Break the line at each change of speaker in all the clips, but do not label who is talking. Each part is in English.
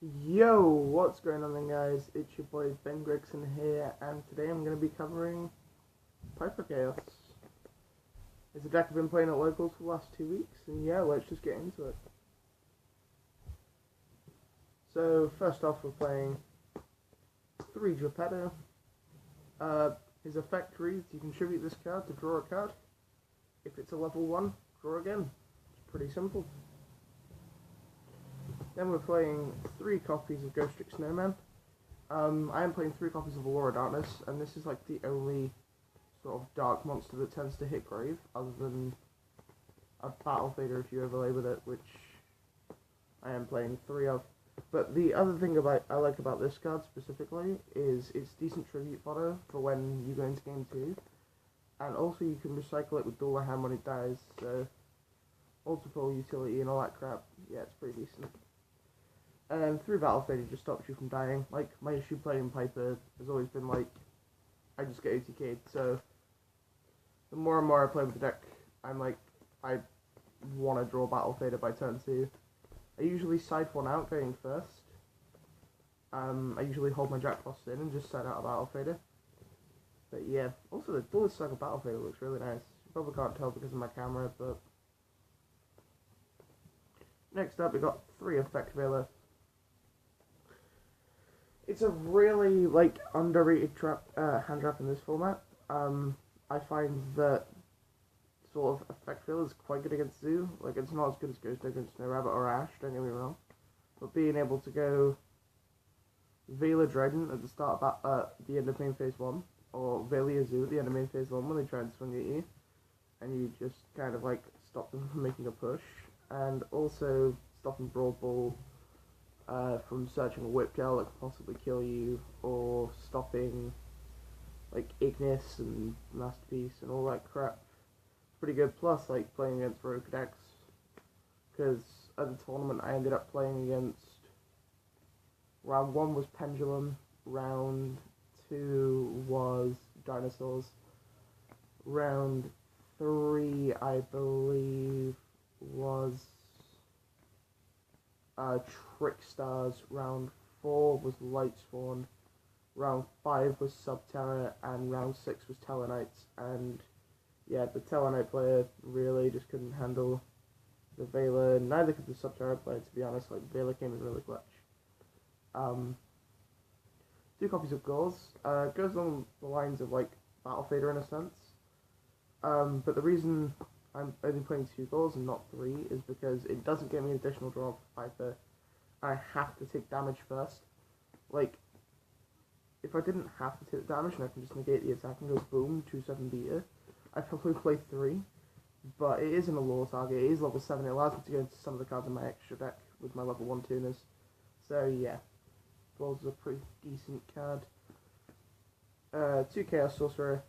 Yo, what's going on then guys? It's your boy Ben Gregson here, and today I'm going to be covering Piper Chaos. It's a deck I've been playing at locals for the last 2 weeks, and yeah, let's just get into it. So, first off we're playing 3 Geppetto. His effect reads, you contribute this card to draw a card. If it's a level 1, draw again. It's pretty simple. Then we're playing 3 copies of Ghost Trick Snowman. I am playing 3 copies of Aurora Darkness, and this is like the only sort of dark monster that tends to hit grave, other than a Battle Fader if you overlay with it, which I am playing 3 of. But the other thing I like about this card specifically is it's decent tribute fodder for when you go into game 2, and also you can recycle it with Duel Hand when it dies, so multiple utility and all that crap. Yeah, it's pretty decent. And 3 Battle Fader just stops you from dying. Like, my issue playing Piper has always been like, I just get OTK'd, so the more and more I play with the deck, I'm like, I want to draw Battle Fader by turn 2. I usually side one out going first. I usually hold my Jack Frost in and just side out a Battle Fader. But yeah, also the Duelist Cycle Battle Fader looks really nice. You probably can't tell because of my camera, but next up we got 3 Effect Veiler. It's a really, like, underrated hand trap in this format. I find that sort of Effect Veiler is quite good against Zoo. Like, it's not as good as Ghost against Snow Rabbit or Ash, don't get me wrong. But being able to go Veiler Dragon at the start of the end of main phase 1, or Veiler Zoo at the end of main phase 1 when they try and swing at you, and you just kind of, like, stop them from making a push, and also stopping Broad Ball from searching a whip gel that could possibly kill you, or stopping like Ignis and Masterpiece and all that crap. Pretty good. Plus, like, playing against rogue decks, because at the tournament I ended up playing against, round 1 was Pendulum, round 2 was Dinosaurs, round 3 I believe was Trickstars, round 4 was Lightsworn, round 5 was Subterra, and round 6 was Tellarknights, and yeah, the Tellarknight player really just couldn't handle the Veiler, neither could the Subterra player, to be honest. Like, Veiler came in really clutch. 2 copies of Gauze, goes along the lines of, like, Battle Fader in a sense, but the reason I'm only playing 2 Gauze and not 3 is because it doesn't get me an additional draw for Piper. I have to take damage first. Like, if I didn't have to take the damage and I can just negate the attack and go boom, 2/7 beta, I'd probably play 3. But it isn't a low target, it is level 7, it allows me to go into some of the cards in my extra deck with my level 1 tuners. So yeah, Gauze is a pretty decent card. 2 Chaos Sorcerer.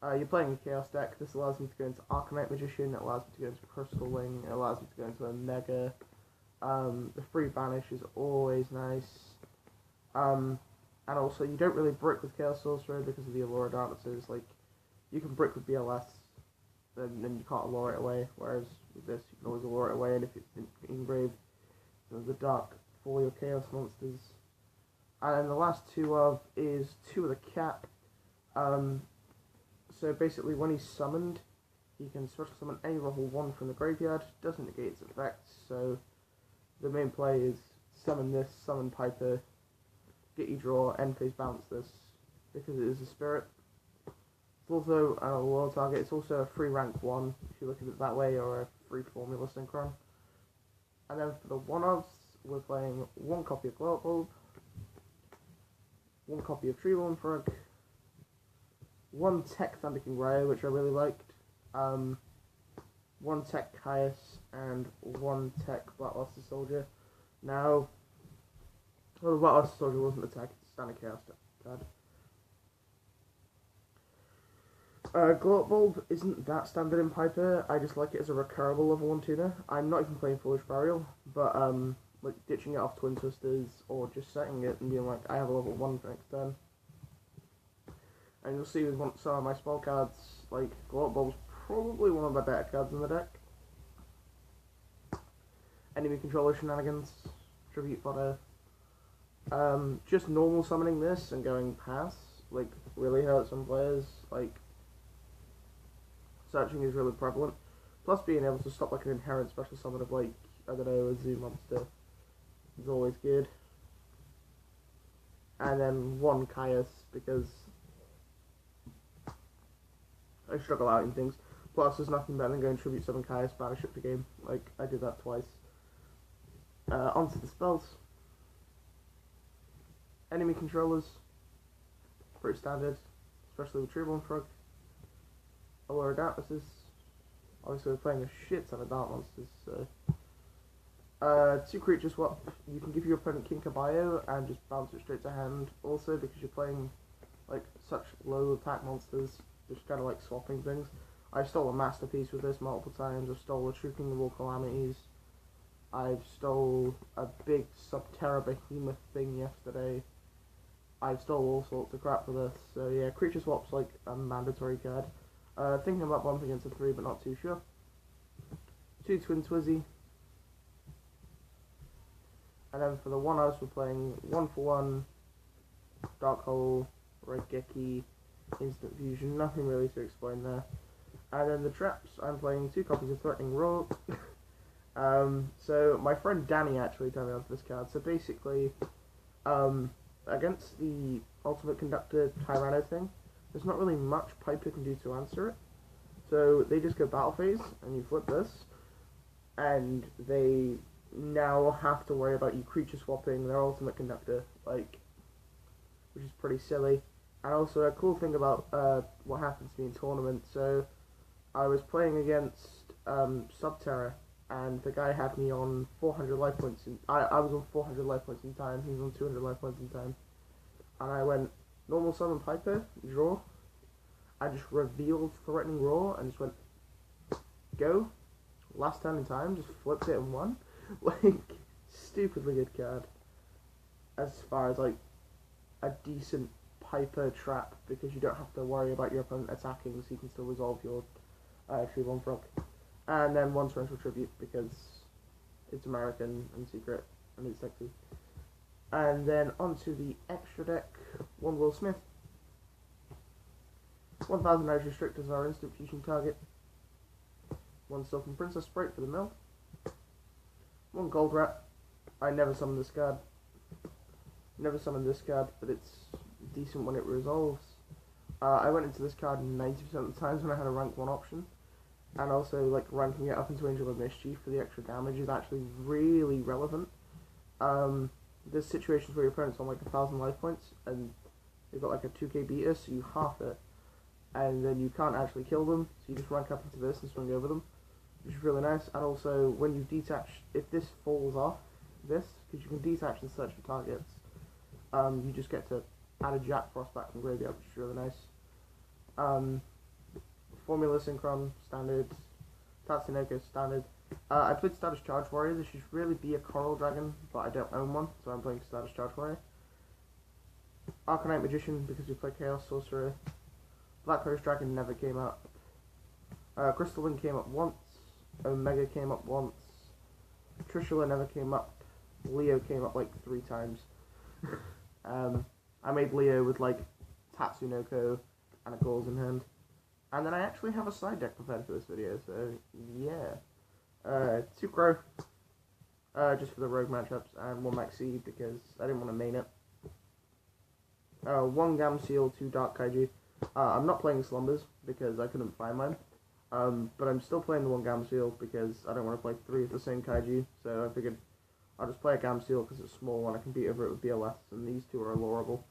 You're playing a Chaos deck. This allows me to go into Arcanite Magician, it allows me to go into Crystal Wing, it allows me to go into a Mega. The free Banish is always nice. And also, you don't really brick with Chaos Sorcerer because of the Aurora Darknesses. Like, you can brick with BLS, then you can't allure it away, whereas with this, you can always allure it away, and if it's engraved, the dark for your Chaos monsters. And the last 2 of is 2 of the Cat. So basically, when he's summoned, he can special summon any level 1 from the graveyard, doesn't negate its effects, so the main play is summon this, summon Piper, get you draw, end phase bounce this, because it is a spirit. It's also a low target, it's also a free rank 1, if you look at it that way, or a free formula synchron. And then for the one-offs, we're playing 1 copy of Glow Bulb, 1 copy of Tree Lawn Frog, 1 Tech Thunder King Ryo, which I really liked, 1 Tech Caius, and 1 Tech Blackluster Soldier. Now, well, the Blackluster Soldier wasn't a tech, it's a standard Chaos card. Glow Bulb isn't that standard in Piper, I just like it as a recurable level 1 tuner. I'm not even playing Foolish Burial, but like ditching it off Twin Twisters, or just setting it and being like, I have a level 1 for next turn. And you'll see with some of my spell cards, like, Glow Bulb's probably one of my better cards in the deck. Enemy controller shenanigans, tribute fodder. Just normal summoning this and going pass, like, really hurts some players. Like, searching is really prevalent. Plus being able to stop like an inherent special summon of like, I don't know, a zoo monster is always good. And then one Caius, because I struggle out in things. Plus there's nothing better than going tribute summon Caius, banish it for game. Like, I did that twice. Onto the spells. Enemy controllers, pretty standard, especially with True Frog. Aurora Darknesses. Obviously we're playing a shit ton of Dark Monsters, so... 2 creature swap, you can give your opponent King Caballo and just bounce it straight to hand. Also, because you're playing like such low attack monsters, just kind of like swapping things. I stole a Masterpiece with this multiple times. I've stole a Trooping the War Calamities. I've stole a big Subterra Behemoth thing yesterday. I've stole all sorts of crap for this. So yeah, creature swap's like a mandatory card. Thinking about bumping into 3, but not too sure. 2 Twin Twizzy. And then for the 1-ice, we're playing 1-for-1, Dark Hole, Red Geki, Instant Fusion, nothing really to explain there. And then the traps, I'm playing 2 copies of Threatening Roar. So my friend Danny actually turned me onto this card. So basically, against the Ultimate Conductor Tyranno thing, there's not really much Piper can do to answer it. So they just go Battle Phase, and you flip this, and they now have to worry about you creature swapping their Ultimate Conductor, like, which is pretty silly. And also a cool thing about what happens to me in tournament, so I was playing against Subterra, and the guy had me on 400 life points, I was on 400 life points in time, he was on 200 life points in time, and I went normal summon Piper, draw, I just revealed Threatening Roar, and just went, go, last turn in time, just flipped it and won. Like, stupidly good card, as far as like a decent Piper trap, because you don't have to worry about your opponent attacking, so you can still resolve your True Frog. And then 1 Torrential Tribute, because it's American and secret, and it's sexy. And then onto the extra deck, 1 Will Smith. 1000 Irish Restrict as our instant fusion target. 1 Silken Princess Sprite for the mill. 1 Gold Rat. I never summon this card. Never summoned this card, but it's decent when it resolves. I went into this card 90% of the times when I had a rank 1 option. And also, like, ranking it up into Angel of Mischief for the extra damage is actually really relevant. There's situations where your opponent's on like 1000 life points, and they've got like a 2k beta, so you half it. And then you can't actually kill them, so you just rank up into this and swing over them, which is really nice. And also, when you detach, if this falls off this, because you can detach and search for targets, you just get to add a Jack Frost back from graveyard, which is really nice. Formula Synchron, standard. Tatsunoko, standard. I played Status Charge Warrior. This should really be a Coral Dragon, but I don't own one, so I'm playing Status Charge Warrior. Arcanite Magician, because we play Chaos Sorcerer. Black Horse Dragon never came up. Crystalline came up once. Omega came up once. Trishula never came up. Leo came up like 3 times. I made Leo with like Tatsunoko and a Calls in hand. And then I actually have a side deck prepared for this video, so yeah. 2 Crow, just for the rogue matchups, and 1 Maxi because I didn't want to main it. 1 Gamseel, 2 Dark Kaiju. I'm not playing Slumbers because I couldn't find mine, but I'm still playing the 1 Gamseel because I don't want to play 3 of the same Kaiju, so I figured I'll just play a Gamseel because it's small and I can beat over it with BLS, and these 2 are allurable.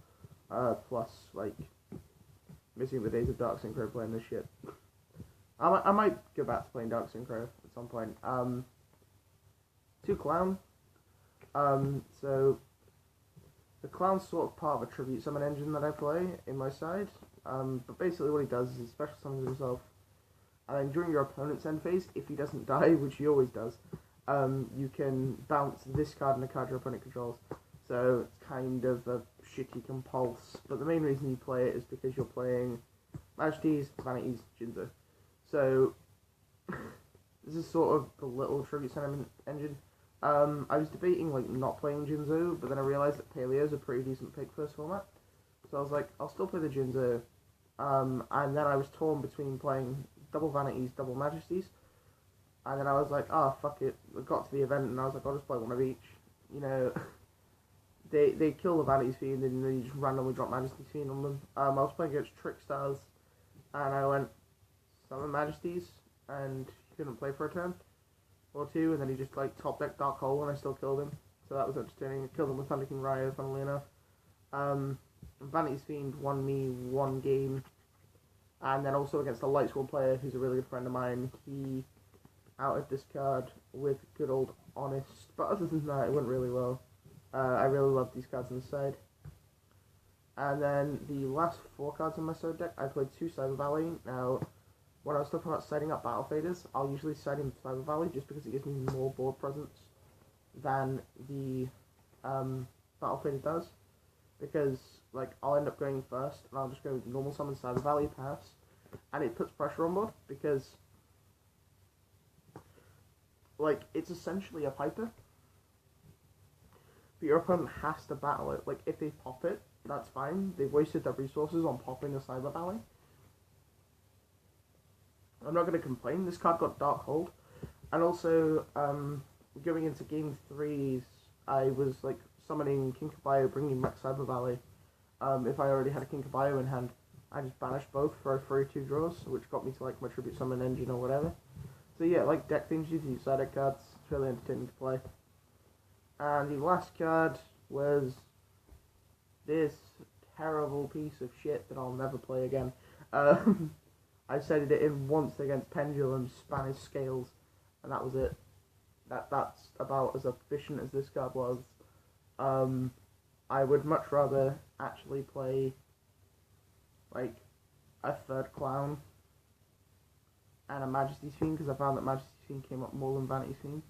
Plus, like, missing the days of Dark Synchro playing this shit. I might go back to playing Dark Synchro at some point. 2 Clown. So the Clown's sort of part of a tribute summon engine that I play in my side. But basically what he does is he special summons himself, and then during your opponent's end phase, if he doesn't die, which he always does, you can bounce this card and a card your opponent controls. So it's kind of a shitty compulse, but the main reason you play it is because you're playing Majesties, Vanities, Jinzo. So this is sort of the little tribute sentiment engine. I was debating like not playing Jinzo, but then I realized that Paleo is a pretty decent pick for this format. So I was like, I'll still play the Jinzo. And then I was torn between playing double Vanities, double Majesties. And then I was like, oh, fuck it. I got to the event and I was like, I'll just play one of each. You know, they kill the Vanities Fiend and then you just randomly drop Majesty's Fiend on them. I was playing against Trickstars and I went Summon Majesties and he couldn't play for a turn or two, and then he just like top deck Dark Hole and I still killed him. So that was entertaining. I killed him with Thunder King Raya, funnily enough. Vanity's Fiend won me one game, and then also against a Light Sworn player who's a really good friend of mine, he outed this card with good old Honest, but other than that it went really well. I really love these cards on the side. And then the last 4 cards in my side deck, I played 2 Cyber Valley. Now, when I was talking about setting up Battle Faders, I'll usually set in Cyber Valley just because it gives me more board presence than the Battle Fader does. Because, like, I'll end up going first, and I'll just go normal summon Cyber Valley, pass, and it puts pressure on board, because, like, it's essentially a Piper, but your opponent has to battle it. Like, if they pop it, that's fine. They've wasted their resources on popping a Cyber Valley. I'm not going to complain. This card got Dark Hold. And also, going into Game 3s, I was, like, summoning Kinkabayo, bringing back Cyber Valley. If I already had a Kinkabayo in hand, I just banished both for a free 2 draws, which got me to, like, my Tribute Summon engine or whatever. So yeah, like deck themes, you use side deck cards. It's really entertaining to play. And the last card was this terrible piece of shit that I'll never play again. I set it in once against Pendulum, Spanish Scales, and that was it. That's about as efficient as this card was. I would much rather actually play, like, a 3rd Clown and a Majesty's Fiend, because I found that Majesty's Fiend came up more than Vanity's Fiend.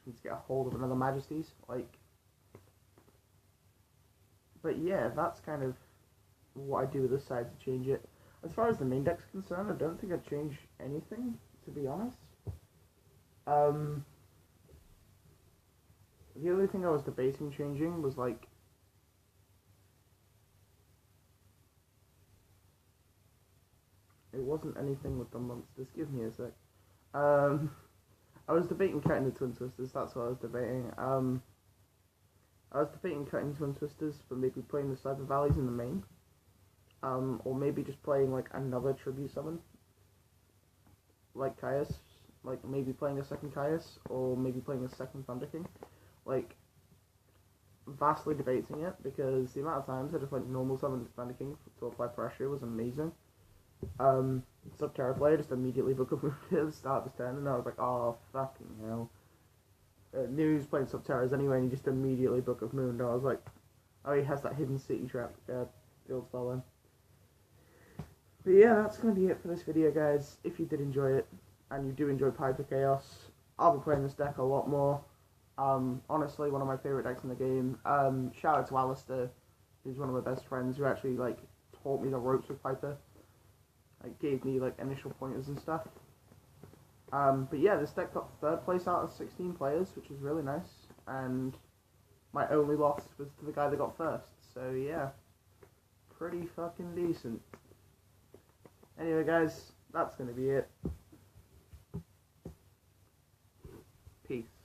Need to get a hold of another Majesty's, like. But yeah, that's kind of what I do with this side to change it. As far as the main deck's concerned, I don't think I'd change anything, to be honest. The only thing I was debating changing was, like, it wasn't anything with the monsters. Give me a sec. I was debating cutting the Twin Twisters, that's what I was debating. I was debating cutting Twin Twisters, but maybe playing the Cyber Valleys in the main. Or maybe just playing, like, another Tribute Summon. Like Caius. Like, maybe playing a second Caius, or maybe playing a second Thunder King. Like, vastly debating it, because the amount of times I just went normal summon Thunder King to apply pressure was amazing. Subterra player just immediately Book of Moon at the start of his turn, and I was like, oh, fucking hell. Knew he was playing Subterras anyway, and he just immediately Book of Moon, and I was like, oh, he has that hidden city trap, the old spell then. But yeah, that's going to be it for this video, guys. If you did enjoy it, and you do enjoy Piper Chaos, I'll be playing this deck a lot more. Honestly, one of my favourite decks in the game. Shout out to Alistair, who's one of my best friends, who actually, like, taught me the ropes with Piper. Like, gave me, like, initial pointers and stuff. But yeah, this deck got 3rd place out of 16 players, which was really nice. And my only loss was to the guy that got 1st. So yeah, pretty fucking decent. Anyway, guys, that's going to be it. Peace.